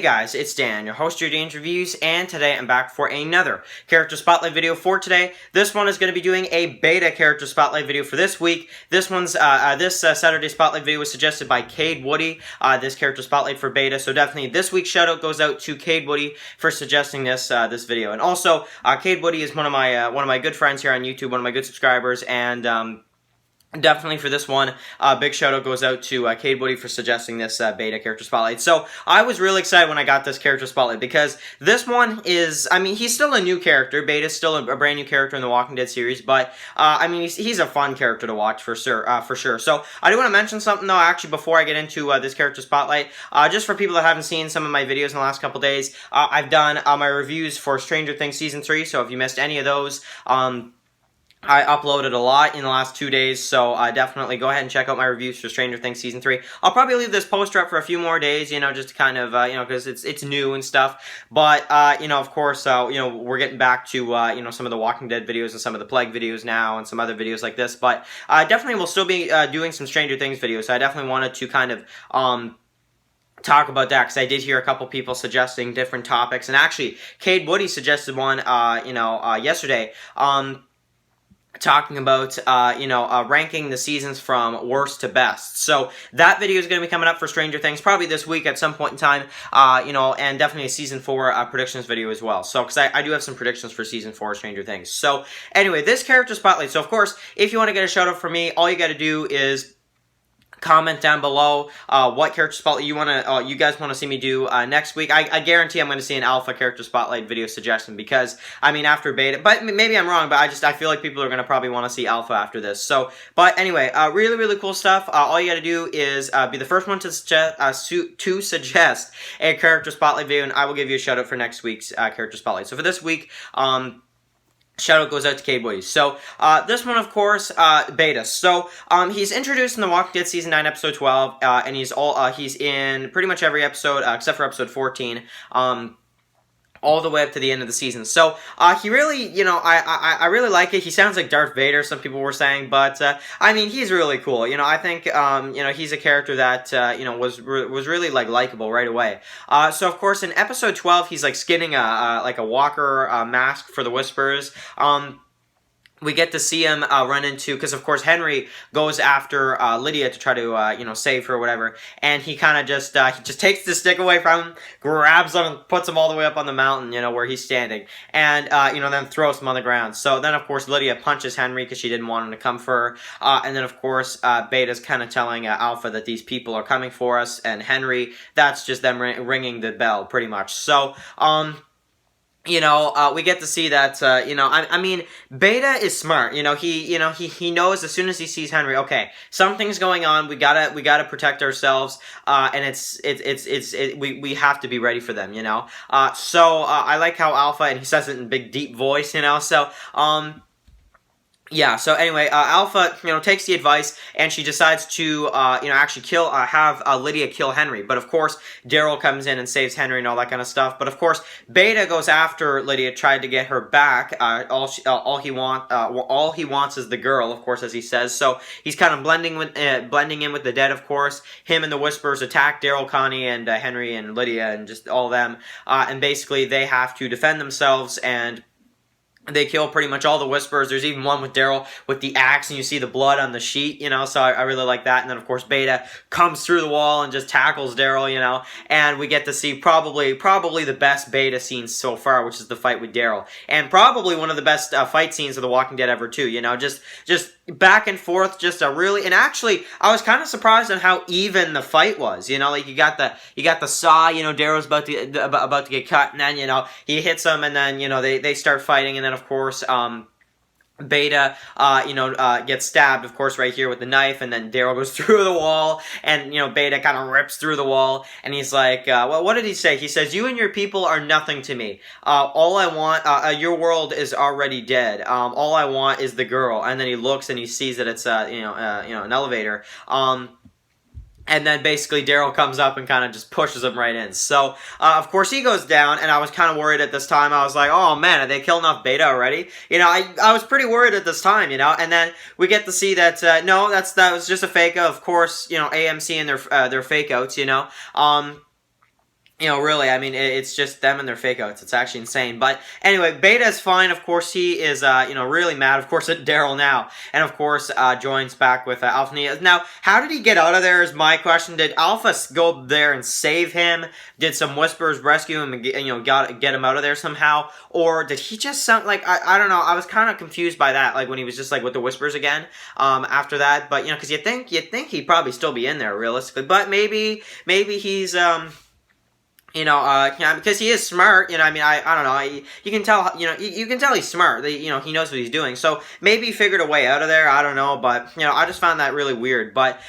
guys, it's Dan, your host of your Dan's Reviews, and today I'm back for another character spotlight video for today. This one is going to be doing a beta character spotlight video for this week. This one's Saturday spotlight video was suggested by Cade Woody. This character spotlight for beta, so definitely this week's shout out goes out to Cade Woody for suggesting this video. And also, Cade Woody is one of my good friends here on YouTube, one of my good subscribers, and definitely for this one, big shout out goes out to Cade Woody for suggesting this beta character spotlight. So I was really excited when I got this character spotlight because this one is, I mean, he's still a new character. Beta's still a brand new character in the Walking Dead series, but I mean, he's a fun character to watch for sure. So I do want to mention something though, actually, before I get into this character spotlight. Just for people that haven't seen some of my videos in the last couple days, I've done my reviews for Stranger Things Season 3, so if you missed any of those, I uploaded a lot in the last 2 days, so definitely go ahead and check out my reviews for Stranger Things Season 3. I'll probably leave this poster up for a few more days, you know, just to kind of, you know, because it's new and stuff. But, you know, of course, you know, we're getting back to, you know, some of the Walking Dead videos and some of the Plague videos now and some other videos like this. But definitely we'll still be doing some Stranger Things videos, so I definitely wanted to kind of talk about that, because I did hear a couple people suggesting different topics. And actually, Cade Woody suggested one, you know, yesterday, talking about, you know, ranking the seasons from worst to best. So that video is going to be coming up for Stranger Things probably this week at some point in time, you know, and definitely a Season 4 predictions video as well. So, because I do have some predictions for Season 4 of Stranger Things. So, anyway, this character spotlight. So, of course, if you want to get a shout out from me, all you got to do is comment down below what character spotlight you guys want to see me do next week. I guarantee I'm going to see an alpha character spotlight video suggestion, because I mean, after beta, but maybe I'm wrong, but I feel like people are going to probably want to see alpha after this. So, but anyway, really cool stuff. All you got to do is be the first one to suggest a character spotlight video, and I will give you a shout out for next week's character spotlight. So for this week, shout out goes out to Cade Woody. So, this one, of course, beta. So, he's introduced in The Walking Dead Season 9, Episode 12, and he's in pretty much every episode, except for Episode 14, all the way up to the end of the season. So, he really, you know, I really like it. He sounds like Darth Vader, some people were saying, but, I mean, he's really cool. You know, I think, you know, he's a character that, you know, was really, like, likable right away. So, of course, in Episode 12, he's, like, skinning like a walker mask for the Whisperers. We get to see him run into, because of course Henry goes after Lydia to try to, you know, save her or whatever, and he kind of just, he just takes the stick away from him, grabs him, and puts him all the way up on the mountain, you know, where he's standing, and, you know, then throws him on the ground. So then, of course, Lydia punches Henry because she didn't want him to come for her, and then, of course, Beta's kind of telling Alpha that these people are coming for us, and Henry, that's just them ringing the bell, pretty much. So, you know, we get to see that, you know, I mean, Beta is smart. You know, he knows as soon as he sees Henry, okay, something's going on. We gotta protect ourselves, and we have to be ready for them. You know, so I like how Alpha, and he says it in big deep voice. You know, so yeah, so anyway, Alpha, you know, takes the advice, and she decides to, you know, actually have Lydia kill Henry. But of course, Daryl comes in and saves Henry and all that kind of stuff. But of course, Beta goes after Lydia, tried to get her back. All he wants is the girl, of course, as he says. So he's kind of blending in with the dead, of course. Him and the Whisperers attack Daryl, Connie, and Henry and Lydia, and just all of them. And basically, they have to defend themselves, and they kill pretty much all the Whisperers. There's even one with Daryl with the axe, and you see the blood on the sheet, you know, so I really like that. And then, of course, Beta comes through the wall and just tackles Daryl, you know, and we get to see probably the best Beta scenes so far, which is the fight with Daryl. And probably one of the best fight scenes of The Walking Dead ever, too, you know, just back and forth, just a really, and actually, I was kind of surprised on how even the fight was, you know, like, you got the saw, you know, Daryl's about to get cut, and then, you know, he hits him, and then, you know, they start fighting, and then, of course, Beta, you know, gets stabbed, of course, right here with the knife, and then Daryl goes through the wall, and, you know, Beta kind of rips through the wall, and he's like, well, what did he say? He says, "You and your people are nothing to me. All I want, your world is already dead. All I want is the girl." And then he looks and he sees that it's, you know, an elevator. And then basically Daryl comes up and kind of just pushes him right in. So, of course, he goes down, and I was kind of worried at this time. I was like, oh, man, are they killing off Beta already? You know, I was pretty worried at this time, you know. And then we get to see that, no, that was just a fake out. Of course, you know, AMC and their fake outs, you know. You know, really, I mean, it's just them and their fake outs. It's actually insane. But anyway, Beta is fine. Of course, he is, you know, really mad, of course, at Daryl now. And, of course, joins back with Alpha. Now, how did he get out of there is my question. Did Alpha go there and save him? Did some Whispers rescue him and, get him out of there somehow? Or did he just sound like, I don't know. I was kind of confused by that, like, when he was just, like, with the Whispers again after that. But, you know, because you think he'd probably still be in there, realistically. But maybe he's, you know, because he is smart, you know, I mean, I don't know, you can tell, you know, you can tell he's smart, you know, he knows what he's doing, so maybe he figured a way out of there, I don't know, but, you know, I just found that really weird, but,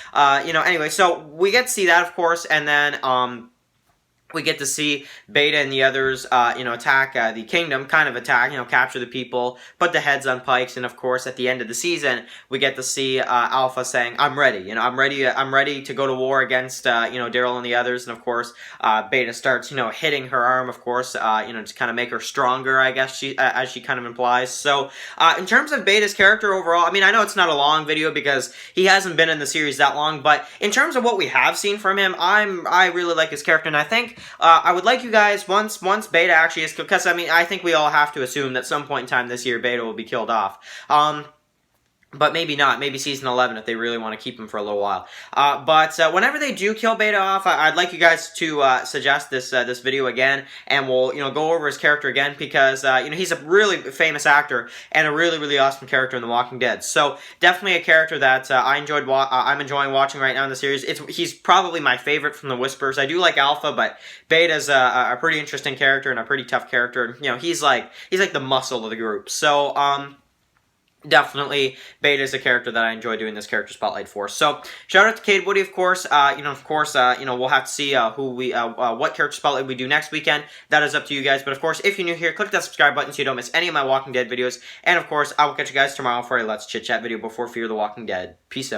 you know, anyway, so we get to see that, of course, and then, we get to see Beta and the others, you know, attack the kingdom, kind of attack, you know, capture the people, put the heads on pikes, and of course, at the end of the season, we get to see Alpha saying, "I'm ready, you know, I'm ready to go to war against, you know, Daryl and the others," and of course, Beta starts, you know, hitting her arm, of course, you know, to kind of make her stronger, I guess, as she kind of implies. So, in terms of Beta's character overall, I mean, I know it's not a long video because he hasn't been in the series that long, but in terms of what we have seen from him, I really like his character, and I think I would like you guys, once Beta actually is, because I mean, I think we all have to assume that some point in time this year, Beta will be killed off. But maybe not. Maybe season 11 if they really want to keep him for a little while. But whenever they do kill Beta off, I'd like you guys to suggest this this video again, and we'll go over his character again because he's a really famous actor and a really awesome character in The Walking Dead. So definitely a character that I'm enjoying watching right now in the series. He's probably my favorite from the Whispers. I do like Alpha, but Beta's a pretty interesting character and a pretty tough character. He's like the muscle of the group. So definitely, Beta is a character that I enjoy doing this character spotlight for. So, shout out to Cade Woody, of course. We'll have to see what character spotlight we do next weekend. That is up to you guys. But of course, if you're new here, click that subscribe button so you don't miss any of my Walking Dead videos. And of course, I will catch you guys tomorrow for a Let's Chit Chat video before Fear the Walking Dead. Peace out.